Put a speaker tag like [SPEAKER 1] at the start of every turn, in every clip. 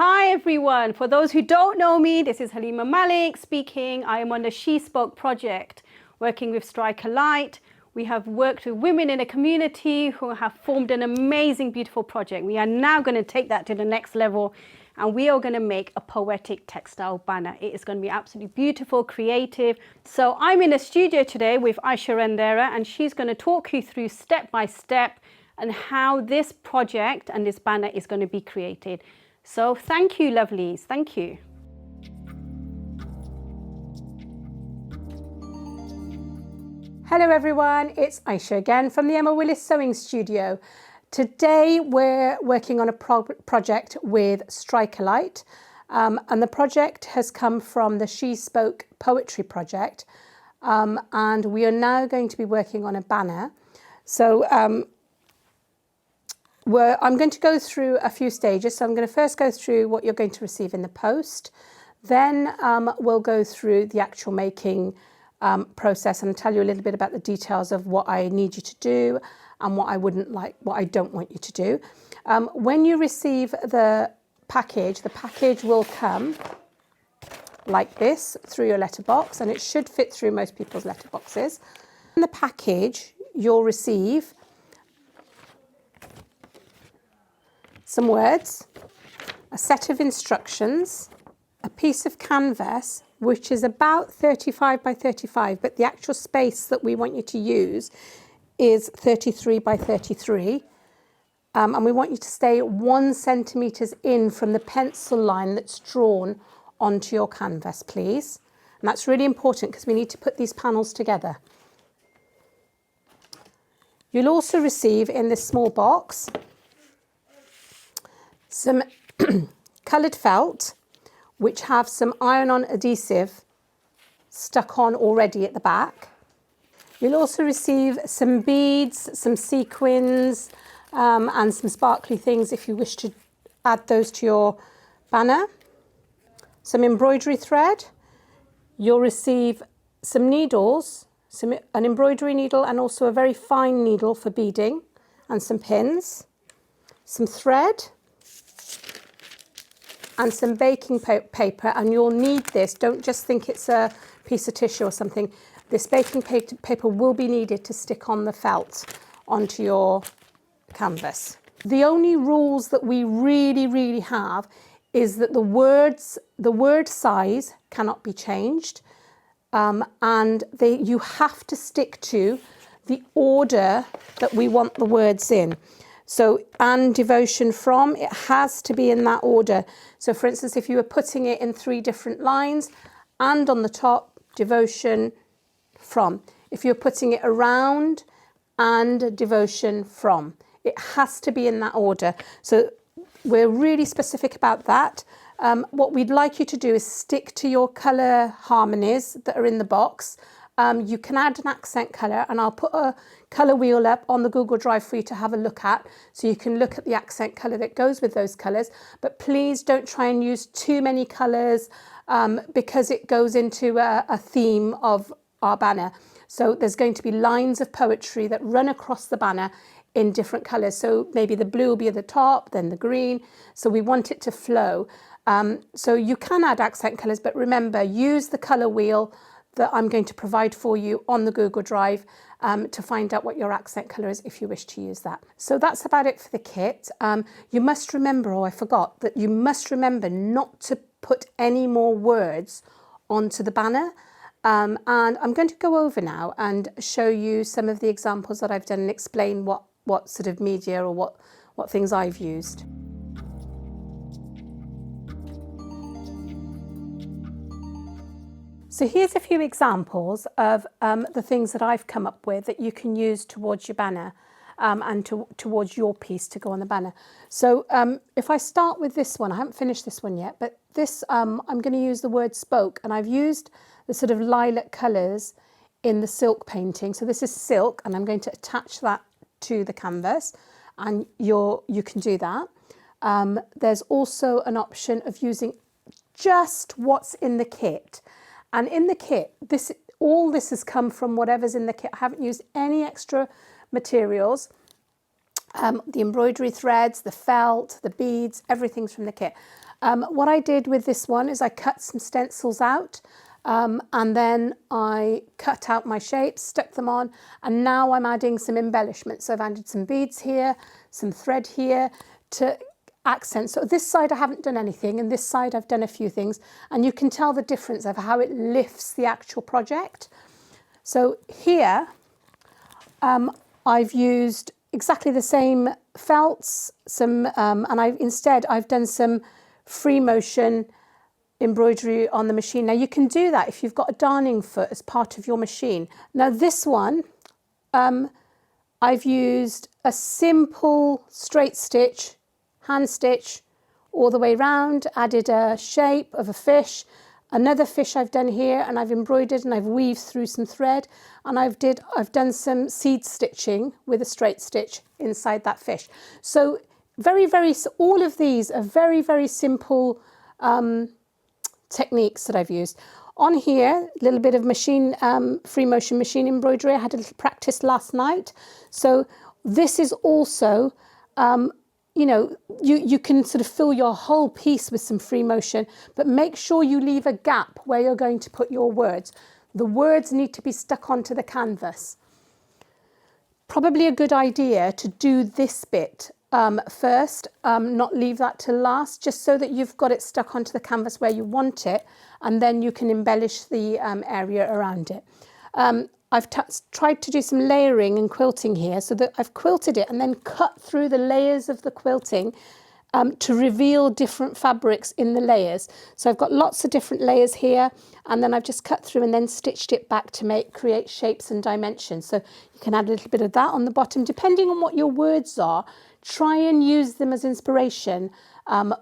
[SPEAKER 1] Hi everyone, for those who don't know me, this is Halima Malek speaking. I am on the Shespoke project, working with Strike a Light. We have worked with women in a community who have formed an amazing, beautiful project. We are now going to take that to the next level and we are going to make a poetic textile banner. It is going to be absolutely beautiful, creative. So I'm in the studio today with Aysha Randera and she's going to talk you through step by step and how this project and this banner is going to be created. So thank you, lovelies. Thank you. Hello, everyone. It's Aysha again from the Emma Willis Sewing Studio. Today, we're working on a project with Strike a Light. And the project has come from the Shespoke Poetry project. And we are now going to be working on a banner. So I'm going to go through a few stages. So I'm going to first go through what you're going to receive in the post. Then we'll go through the actual making process and tell you a little bit about the details of what I need you to do and what I don't want you to do. When you receive the package will come like this through your letterbox, and it should fit through most people's letterboxes. In the package, you'll receive some words, a set of instructions, a piece of canvas, which is about 35 by 35, but the actual space that we want you to use is 33 by 33. And we want you to stay 1 centimetre in from the pencil line that's drawn onto your canvas, please. And that's really important because we need to put these panels together. You'll also receive in this small box some coloured felt, which have some iron-on adhesive stuck on already at the back. You'll also receive some beads, some sequins, and some sparkly things if you wish to add those to your banner. Some embroidery thread. You'll receive some needles, an embroidery needle and also a very fine needle for beading, and some pins, some thread, and some baking paper, and you'll need this. Don't just think it's a piece of tissue or something. This baking paper will be needed to stick on the felt onto your canvas. The only rules that we really have is that the word size cannot be changed, and you have to stick to the order that we want the words in. So, and devotion from, it has to be in that order. So for instance, if you were putting it in 3 different lines, and on the top, devotion from. If you're putting it around, and devotion from. It has to be in that order. So we're really specific about that. What we'd like you to do is stick to your colour harmonies that are in the box. You can add an accent colour, and I'll put a colour wheel up on the Google Drive for you to have a look at, so you can look at the accent colour that goes with those colours. But please don't try and use too many colours because it goes into a theme of our banner. So there's going to be lines of poetry that run across the banner in different colours. So maybe the blue will be at the top, then the green. So we want it to flow. So you can add accent colours, but remember, use the colour wheel that I'm going to provide for you on the Google Drive to find out what your accent colour is if you wish to use that. So that's about it for the kit. You must remember, I forgot, that you must remember not to put any more words onto the banner. And I'm going to go over now and show you some of the examples that I've done and explain what sort of media or what things I've used. So here's a few examples of the things that I've come up with that you can use towards your banner and towards your piece to go on the banner. So if I start with this one, I haven't finished this one yet, but this I'm going to use the word spoke, and I've used the sort of lilac colours in the silk painting. So this is silk, and I'm going to attach that to the canvas, and you can do that. There's also an option of using just what's in the kit. And in the kit, all this has come from whatever's in the kit. I haven't used any extra materials. The embroidery threads, the felt, the beads, everything's from the kit. What I did with this one is I cut some stencils out, and then I cut out my shapes, stuck them on, and now I'm adding some embellishments. So I've added some beads here, some thread here to accent. So this side I haven't done anything, and this side I've done a few things, and you can tell the difference of how it lifts the actual project. So here I've used exactly the same felts, and I've done some free motion embroidery on the machine. Now you can do that if you've got a darning foot as part of your machine. Now this one, I've used a simple straight stitch, hand stitch all the way round, added a shape of a fish, another fish I've done here, and I've embroidered and I've weaved through some thread, and I've done some seed stitching with a straight stitch inside that fish. So all of these are very, very simple techniques that I've used. On here, a little bit of free motion machine embroidery. I had a little practice last night. So this is also, you can sort of fill your whole piece with some free motion, but make sure you leave a gap where you're going to put your words. The words need to be stuck onto the canvas. Probably a good idea to do this bit first, not leave that to last, just so that you've got it stuck onto the canvas where you want it, and then you can embellish the area around it. I've tried to do some layering and quilting here, so that I've quilted it and then cut through the layers of the quilting to reveal different fabrics in the layers. So I've got lots of different layers here, and then I've just cut through and then stitched it back to create shapes and dimensions. So you can add a little bit of that on the bottom, depending on what your words are. Try and use them as inspiration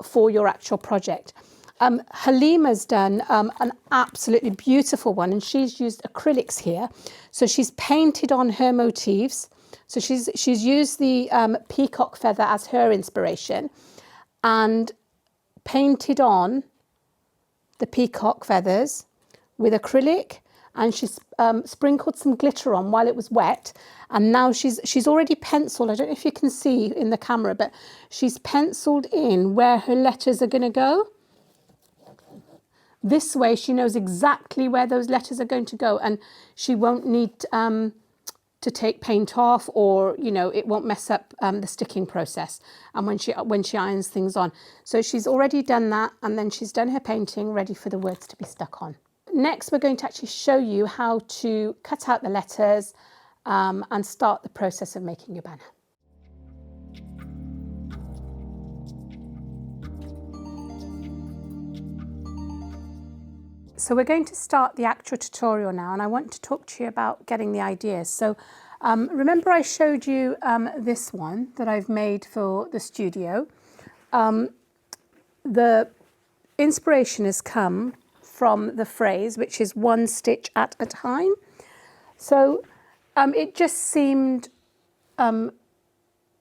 [SPEAKER 1] for your actual project. Halima's done an absolutely beautiful one, and she's used acrylics here. So she's painted on her motifs. So she's used the peacock feather as her inspiration and painted on the peacock feathers with acrylic, and she's sprinkled some glitter on while it was wet. And now she's already penciled, I don't know if you can see in the camera, but she's penciled in where her letters are going to go. This way she knows exactly where those letters are going to go, and she won't need to take paint off, or it won't mess up the sticking process, and when she irons things on. So she's already done that, and then she's done her painting ready for the words to be stuck on. Next we're going to actually show you how to cut out the letters and start the process of making your banner. So we're going to start the actual tutorial now, and I want to talk to you about getting the ideas. So remember I showed you this one that I've made for the studio. The inspiration has come from the phrase, which is one stitch at a time. So it just seemed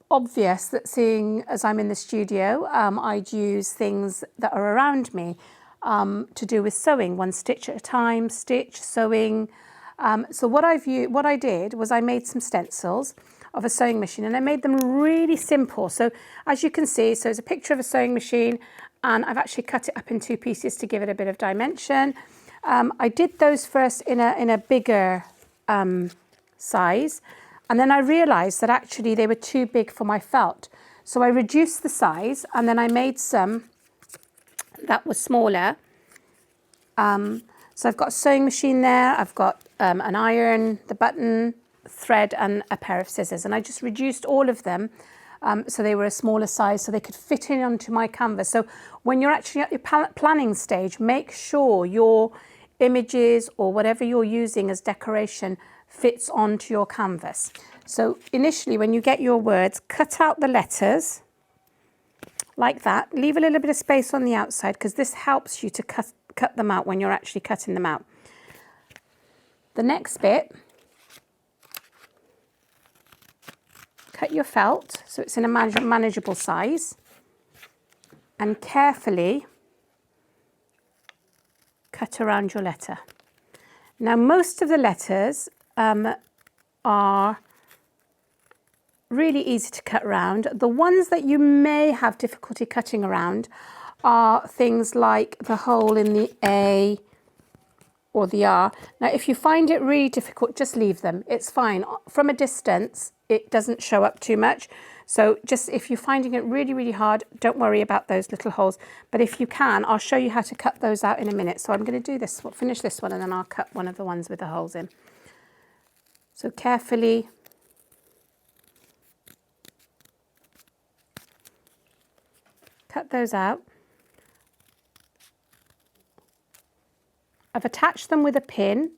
[SPEAKER 1] obvious that, seeing as I'm in the studio, I'd use things that are around me to do with sewing, one stitch at a time, stitch, sewing. So what I did was I made some stencils of a sewing machine, and I made them really simple. So as you can see, so it's a picture of a sewing machine, and I've actually cut it up in two pieces to give it a bit of dimension. I did those first in a bigger size, and then I realized that actually they were too big for my felt. So I reduced the size, and then I made some that was smaller. So I've got a sewing machine there, I've got an iron, the button, thread, and a pair of scissors, and I just reduced all of them so they were a smaller size, so they could fit in onto my canvas. So when you're actually at your planning stage, make sure your images or whatever you're using as decoration fits onto your canvas. So initially, when you get your words, cut out the letters like that. Leave a little bit of space on the outside, because this helps you to cut them out when you're actually cutting them out. The next bit, cut your felt so it's in a manageable size, and carefully cut around your letter. Now, most of the letters are really easy to cut around. The ones that you may have difficulty cutting around are things like the hole in the A or the R. Now, if you find it really difficult, just leave them. It's fine. From a distance, it doesn't show up too much. So just if you're finding it really, really hard, don't worry about those little holes. But if you can, I'll show you how to cut those out in a minute. So I'm going to do this, finish this one, and then I'll cut one of the ones with the holes in. So carefully cut those out. I've attached them with a pin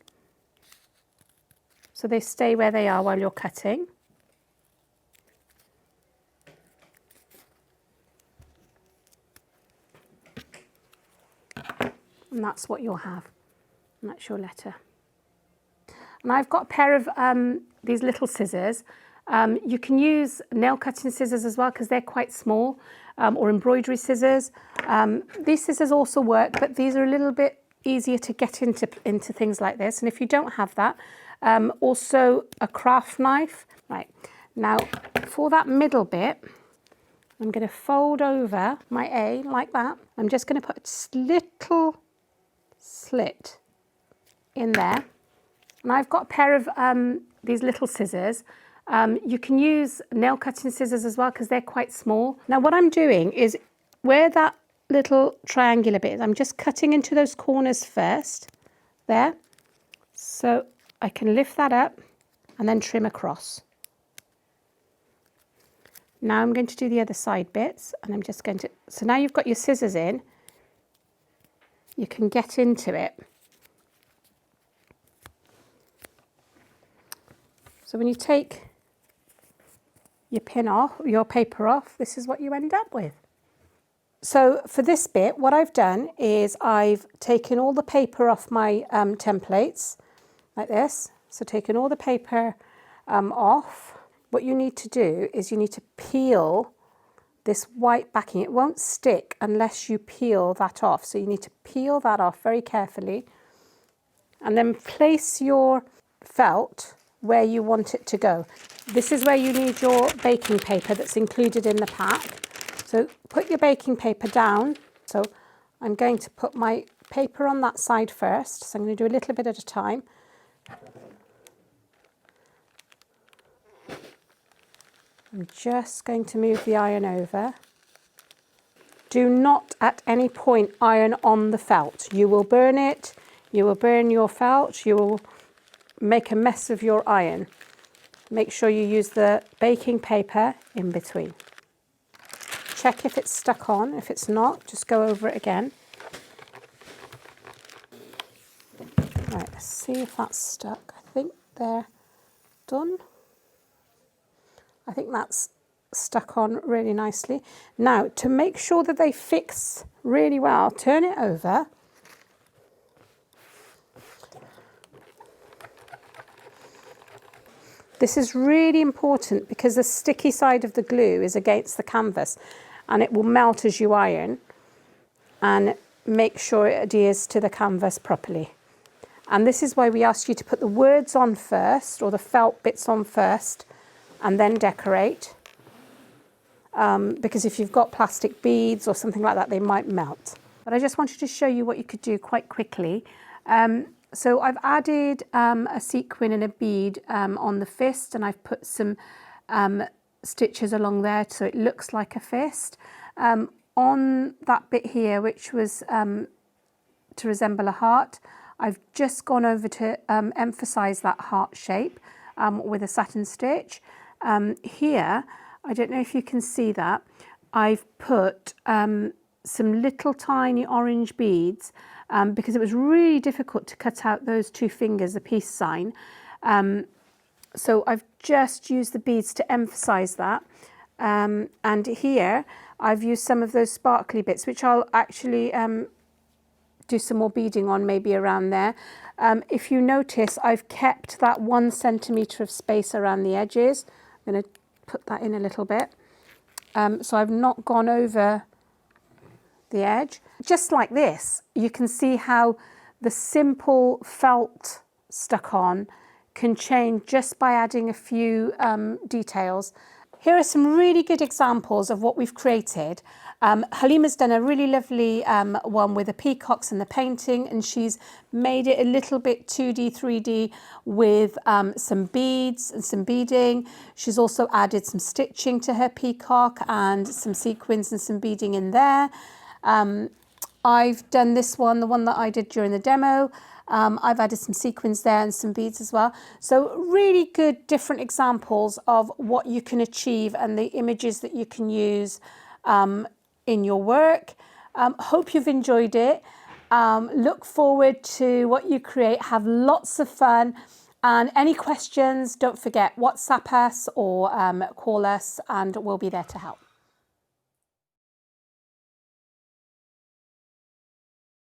[SPEAKER 1] so they stay where they are while you're cutting. And that's what you'll have. And that's your letter. And I've got a pair of these little scissors. You can use nail cutting scissors as well because they're quite small, or embroidery scissors. These scissors also work, but these are a little bit easier to get into things like this. And if you don't have that, also a craft knife. Right, now for that middle bit, I'm going to fold over my A like that. I'm just going to put a little slit in there. And I've got a pair of these little scissors. You can use nail cutting scissors as well because they're quite small. Now what I'm doing is where that little triangular bit is, I'm just cutting into those corners first, there. So I can lift that up and then trim across. Now I'm going to do the other side bits, and I'm just going to, so now you've got your scissors in, you can get into it. So when you take your pin off, your paper off, this is what you end up with. So for this bit, what I've done is I've taken all the paper off my templates, like this. So taken all the paper off. What you need to do is you need to peel this white backing. It won't stick unless you peel that off. So you need to peel that off very carefully. And then place your felt where you want it to go. This is where you need your baking paper that's included in the pack. So put your baking paper down. So I'm going to put my paper on that side first. So I'm going to do a little bit at a time. I'm just going to move the iron over. Do not at any point iron on the felt. You will burn it, you will burn your felt, you will make a mess of your iron. Make sure you use the baking paper in between. Check if it's stuck on. If it's not, just go over it again. Right, let's see if that's stuck. I think they're done. I think that's stuck on really nicely. Now, to make sure that they fix really well, turn it over. This is really important because the sticky side of the glue is against the canvas and it will melt as you iron, and make sure it adheres to the canvas properly. And this is why we ask you to put the words on first, or the felt bits on first, and then decorate. Because if you've got plastic beads or something like that, they might melt. But I just wanted to show you what you could do quite quickly. So I've added a sequin and a bead on the fist, and I've put some stitches along there so it looks like a fist. On that bit here, which was to resemble a heart, I've just gone over to emphasize that heart shape with a satin stitch. Here, I don't know if you can see that, I've put some little tiny orange beads because it was really difficult to cut out those two fingers, the peace sign. So I've just used the beads to emphasize that. And here I've used some of those sparkly bits, which I'll actually do some more beading on maybe around there. If you notice, I've kept that 1 centimetre of space around the edges. I'm going to put that in a little bit. So I've not gone over the edge. Just like this, you can see how the simple felt stuck on can change just by adding a few details. Here are some really good examples of what we've created. Halima's done a really lovely one with the peacocks and the painting, and she's made it a little bit 2D, 3D with some beads and some beading. She's also added some stitching to her peacock and some sequins and some beading in there. I've done this one, the one that I did during the demo. I've added some sequins there and some beads as well. So really good different examples of what you can achieve and the images that you can use in your work. Hope you've enjoyed it. Look forward to what you create. Have lots of fun. And any questions, don't forget, WhatsApp us or call us and we'll be there to help.